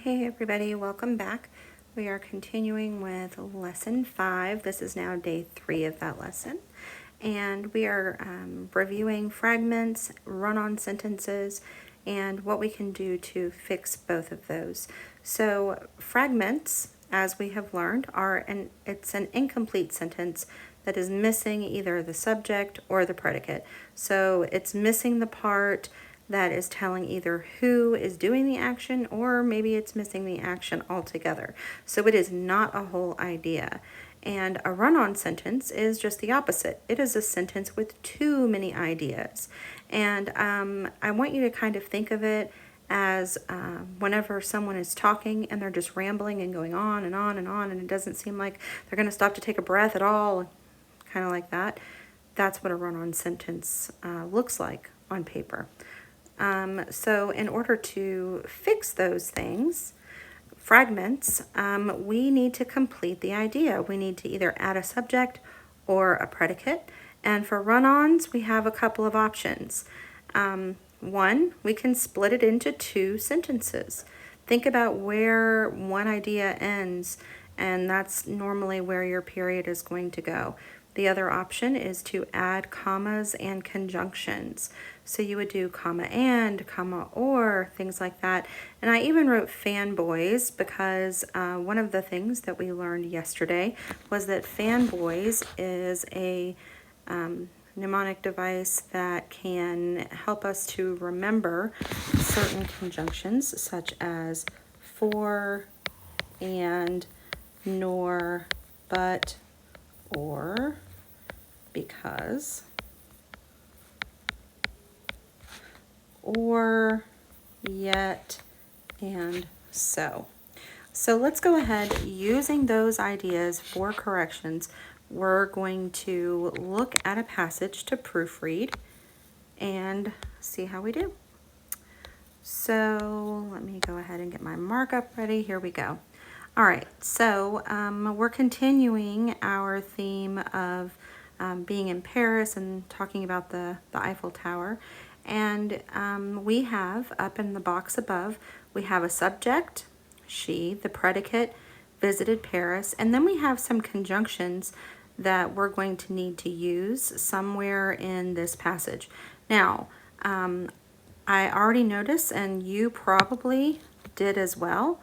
Hey everybody, welcome back. We are continuing with lesson 5. This is now day 3 of that lesson. And we are reviewing fragments, run-on sentences, and what we can do to fix both of those. So fragments, as we have learned, it's an incomplete sentence that is missing either the subject or the predicate. So it's missing the part that is telling either who is doing the action or maybe it's missing the action altogether. So it is not a whole idea. And a run-on sentence is just the opposite. It is a sentence with too many ideas. And I want you to kind of think of it as whenever someone is talking and they're just rambling and going on and on and on, and it doesn't seem like they're going to stop to take a breath at all, kind of like that. That's what a run-on sentence looks like on paper. So in order to fix those things, fragments, we need to complete the idea. We need to either add a subject or a predicate. And for run-ons, we have a couple of options. One, we can split it into 2 sentences. Think about where one idea ends, and that's normally where your period is going to go. The other option is to add commas and conjunctions. So you would do comma and, comma or, things like that. And I even wrote fanboys because one of the things that we learned yesterday was that fanboys is a mnemonic device that can help us to remember certain conjunctions such as for, and, nor, but, or, because, or, yet, and so. So let's go ahead using those ideas for corrections. We're going to look at a passage to proofread and see how we do. So let me go ahead and get my markup ready. Here we go. All right, so we're continuing our theme of being in Paris and talking about the Eiffel Tower. And we have, up in the box above, we have a subject, she, the predicate, visited Paris, and then we have some conjunctions that we're going to need to use somewhere in this passage. Now, I already noticed, and you probably did as well,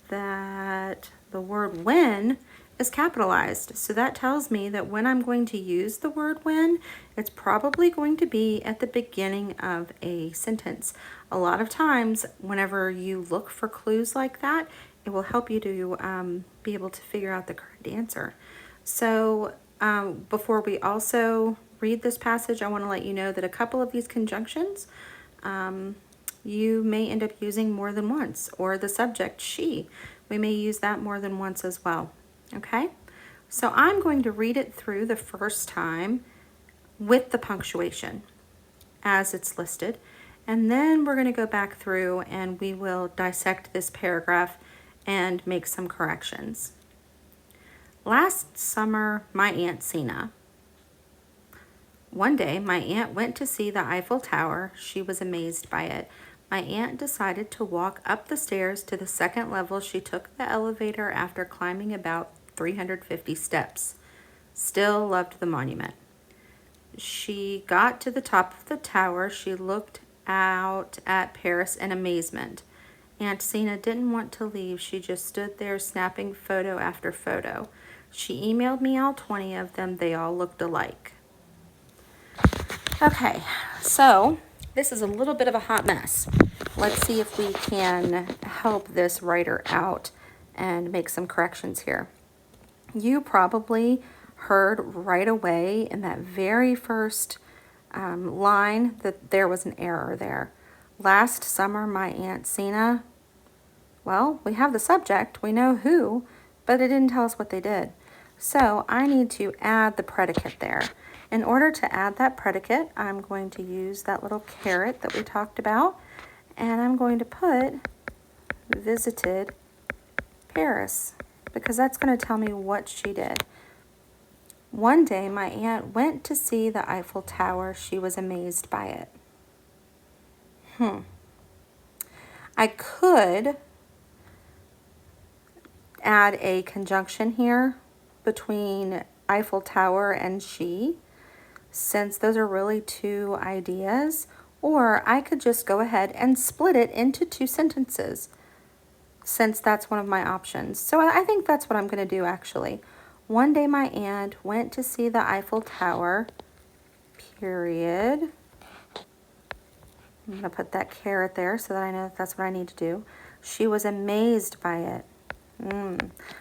that the word when is capitalized. So that tells me that when I'm going to use the word when, it's probably going to be at the beginning of a sentence. A lot of times, whenever you look for clues like that, it will help you to be able to figure out the correct answer. So before we also read this passage, I want to let you know that a couple of these conjunctions you may end up using more than once, or the subject, she. We may use that more than once as well, okay? So I'm going to read it through the first time with the punctuation as it's listed, and then we're going to go back through and we will dissect this paragraph and make some corrections. Last summer, my Aunt Sina. One day, my aunt went to see the Eiffel Tower. She was amazed by it. My aunt decided to walk up the stairs to the second level. She took the elevator after climbing about 350 steps. Still loved the monument. She got to the top of the tower. She looked out at Paris in amazement. Aunt Sina didn't want to leave. She just stood there snapping photo after photo. She emailed me all 20 of them. They all looked alike. Okay, so this is a little bit of a hot mess. Let's see if we can help this writer out and make some corrections here. You probably heard right away in that very first line that there was an error there. Last summer, my Aunt Sina, well, we have the subject, we know who, but it didn't tell us what they did. So I need to add the predicate there. In order to add that predicate, I'm going to use that little caret that we talked about, and I'm going to put visited Paris, because that's going to tell me what she did. One day, my aunt went to see the Eiffel Tower. She was amazed by it. I could add a conjunction here between Eiffel Tower and she, since those are really two ideas, or I could just go ahead and split it into two sentences, since that's one of my options. So I think that's what I'm going to do actually. One day my aunt went to see the Eiffel Tower, period. I'm going to put that caret there so that I know that that's what I need to do. She was amazed by it.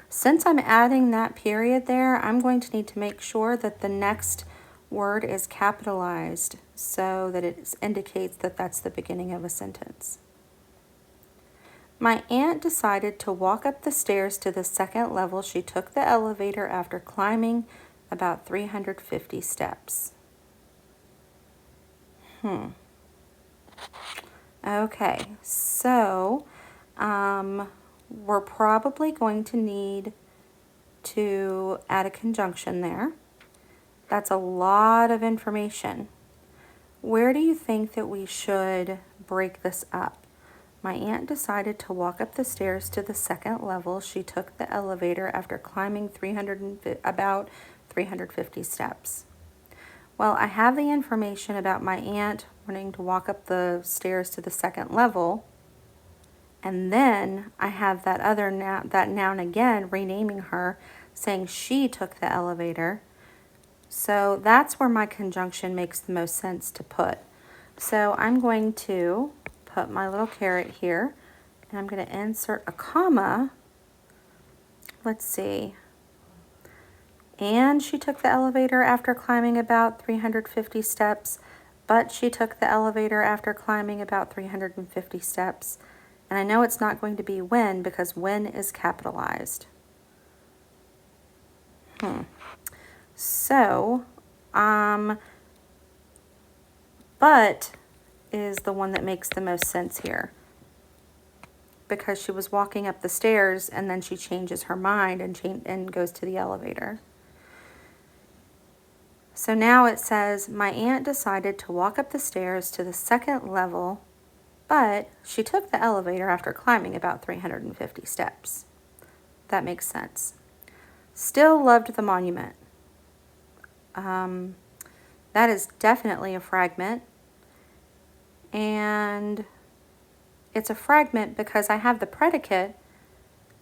Since I'm adding that period there, I'm going to need to make sure that the next word is capitalized so that it indicates that that's the beginning of a sentence. My aunt decided to walk up the stairs to the second level. She took the elevator after climbing about 350 steps. Okay, so we're probably going to need to add a conjunction there. That's a lot of information. Where do you think that we should break this up? My aunt decided to walk up the stairs to the second level. She took the elevator after climbing about 350 steps. Well, I have the information about my aunt wanting to walk up the stairs to the second level, and then I have that other that noun again, renaming her, saying she took the elevator. So that's where my conjunction makes the most sense to put. So I'm going to put my little caret here, and I'm going to insert a comma. Let's see. And she took the elevator after climbing about 350 steps, but she took the elevator after climbing about 350 steps. And I know it's not going to be when, because when is capitalized. So, but is the one that makes the most sense here, because she was walking up the stairs and then she changes her mind and goes to the elevator. So now it says, my aunt decided to walk up the stairs to the second level, but she took the elevator after climbing about 350 steps. That makes sense. Still loved the monument. That is definitely a fragment. And it's a fragment because I have the predicate,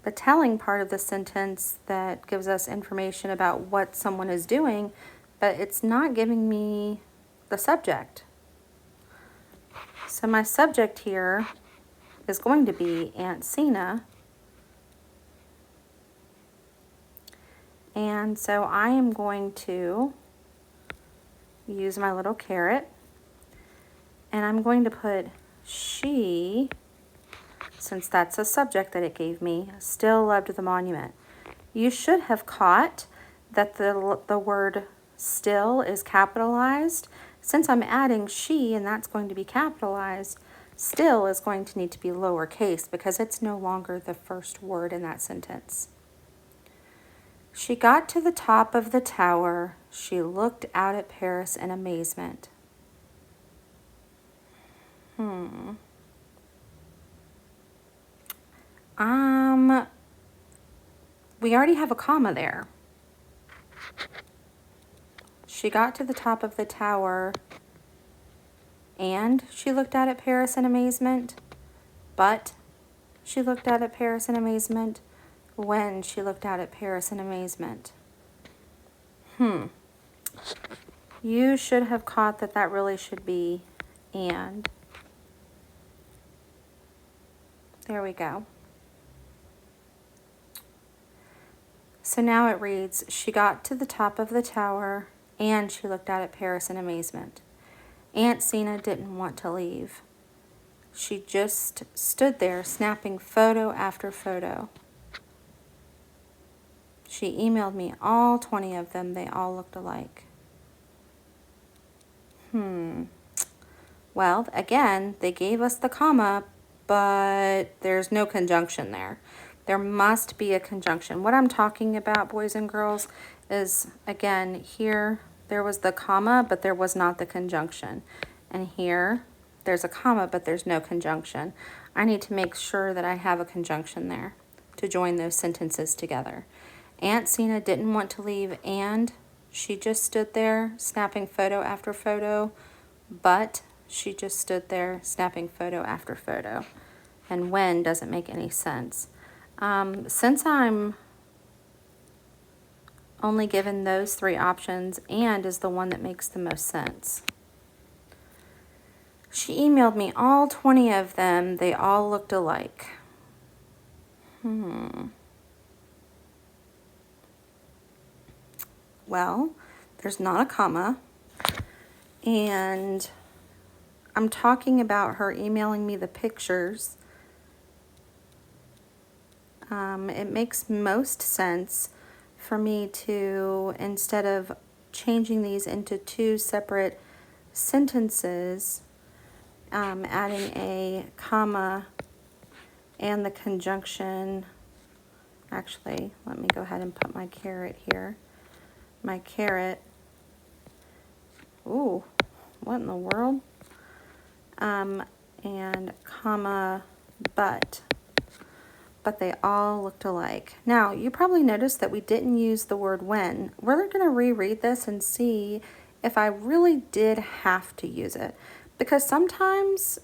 the telling part of the sentence that gives us information about what someone is doing, but it's not giving me the subject. So my subject here is going to be Aunt Sina. And so I am going to use my little caret, and I'm going to put she, since that's a subject that it gave me, still loved the monument. You should have caught that the word still is capitalized. Since I'm adding she and that's going to be capitalized, still is going to need to be lowercase because it's no longer the first word in that sentence. She got to the top of the tower. She looked out at Paris in amazement. We already have a comma there. She got to the top of the tower and she looked out at Paris in amazement, but she looked out at Paris in amazement when she looked out at Paris in amazement. You should have caught that that really should be and. There we go. So now it reads, she got to the top of the tower and she looked out at Paris in amazement. Aunt Sina didn't want to leave. She just stood there snapping photo after photo. She emailed me all 20 of them. They all looked alike. Well, again, they gave us the comma, but there's no conjunction there. There must be a conjunction. What I'm talking about, boys and girls, is, again, here there was the comma, but there was not the conjunction. And here there's a comma, but there's no conjunction. I need to make sure that I have a conjunction there. to join those sentences together. Aunt Sina didn't want to leave, and she just stood there snapping photo after photo, but she just stood there snapping photo after photo. And when doesn't make any sense. Since I'm only given those three options, and is the one that makes the most sense. She emailed me all 20 of them. They all looked alike. Well, there's not a comma, and I'm talking about her emailing me the pictures. It makes most sense for me to, instead of changing these into two separate sentences, adding a comma and the conjunction. Actually, let me go ahead and put my caret here. My caret. Ooh, what in the world? And comma, but they all looked alike. Now, you probably noticed that we didn't use the word when. We're going to reread this and see if I really did have to use it. Because sometimes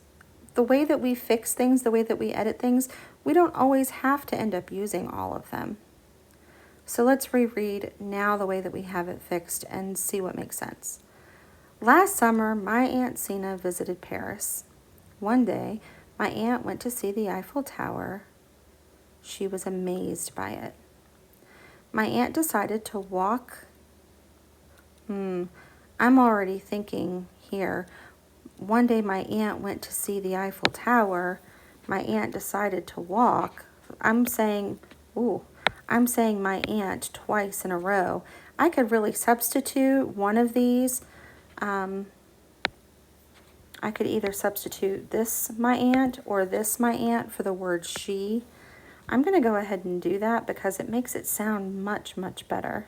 the way that we fix things, the way that we edit things, we don't always have to end up using all of them. So let's reread now the way that we have it fixed and see what makes sense. Last summer, my Aunt Sina visited Paris. One day, my aunt went to see the Eiffel Tower. She was amazed by it. My aunt decided to walk. I'm already thinking here. One day my aunt went to see the Eiffel Tower. My aunt decided to walk. I'm saying my aunt twice in a row. I could really substitute one of these. I could either substitute this my aunt or this my aunt for the word she. I'm going to go ahead and do that because it makes it sound much, much better.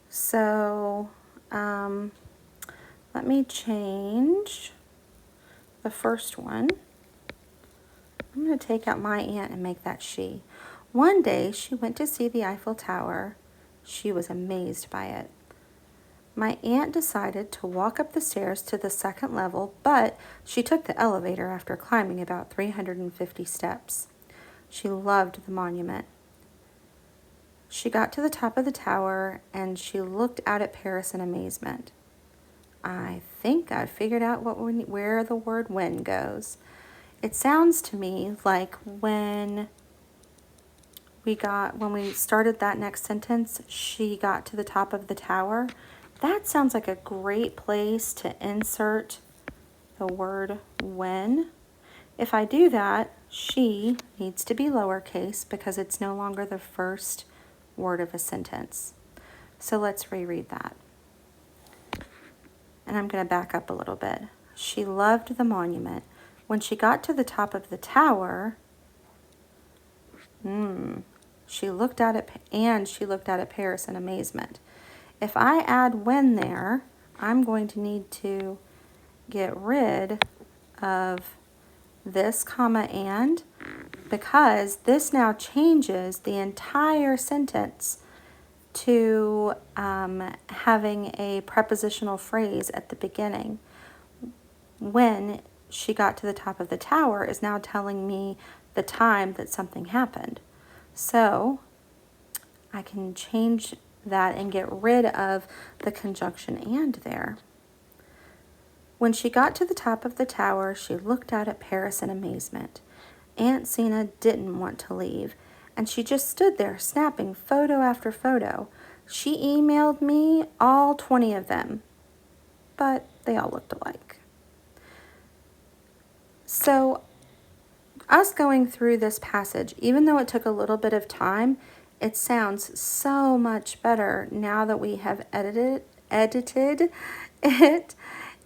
So let me change the first one. I'm going to take out my aunt and make that she. One day she went to see the Eiffel Tower. She was amazed by it. My aunt decided to walk up the stairs to the second level, but she took the elevator after climbing about 350 steps. She loved the monument. She got to the top of the tower and she looked out at Paris in amazement. I think I figured out where the word when goes. It sounds to me like when we started that next sentence, she got to the top of the tower. That sounds like a great place to insert the word when. If I do that, she needs to be lowercase because it's no longer the first word of a sentence. So let's reread that. And I'm going to back up a little bit. She loved the monument. When she got to the top of the tower, she looked out at Paris in amazement. If I add when there, I'm going to need to get rid of this comma and, because this now changes the entire sentence to having a prepositional phrase at the beginning. When she got to the top of the tower is now telling me the time that something happened. So I can change that and get rid of the conjunction and there. When she got to the top of the tower, she looked out at Paris in amazement. Aunt Sina didn't want to leave, and she just stood there snapping photo after photo. She emailed me all 20 of them, but they all looked alike. So us going through this passage, even though it took a little bit of time, it sounds so much better now that we have edited it.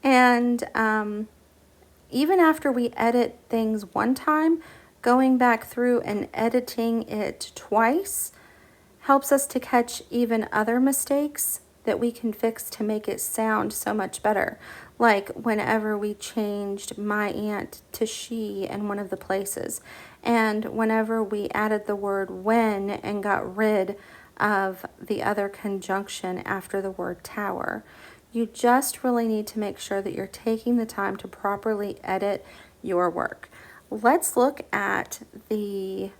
And even after we edit things one time, going back through and editing it twice helps us to catch even other mistakes that we can fix to make it sound so much better. Like whenever we changed my aunt to she in one of the places. and whenever we added the word when and got rid of the other conjunction after the word tower. You just really need to make sure that you're taking the time to properly edit your work. Let's look at the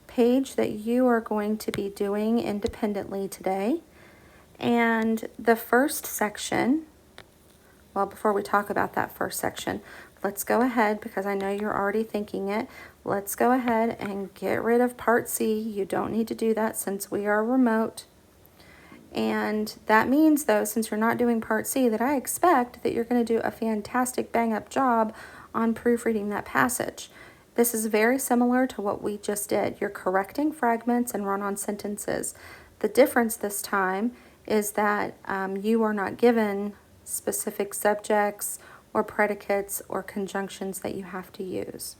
page that you are going to be doing independently today. And the first section, well, before we talk about that first section, let's go ahead, because I know you're already thinking it, let's go ahead and get rid of part C. You don't need to do that since we are remote. And that means, though, since you're not doing part C, that I expect that you're going to do a fantastic bang-up job on proofreading that passage. This is very similar to what we just did. You're correcting fragments and run-on sentences. The difference this time is that you are not given specific subjects or predicates or conjunctions that you have to use.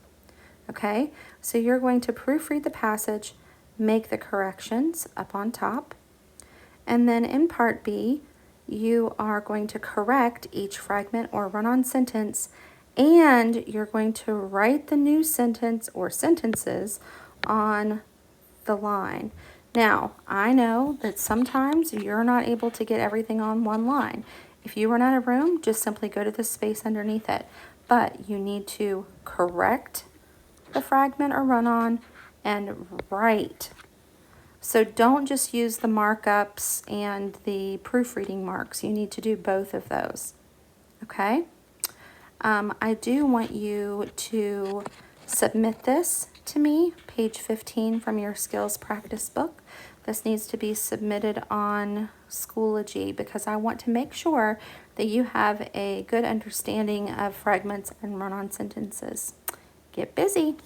Okay, so you're going to proofread the passage, make the corrections up on top, and then in part B, you are going to correct each fragment or run-on sentence, and you're going to write the new sentence or sentences on the line. Now, I know that sometimes you're not able to get everything on one line. If you run out of room, just simply go to the space underneath it. But you need to correct the fragment or run-on and write. So don't just use the markups and the proofreading marks. You need to do both of those. Okay? I do want you to submit this to me, page 15 from your skills practice book. This needs to be submitted on Schoology because I want to make sure that you have a good understanding of fragments and run-on sentences. Get busy.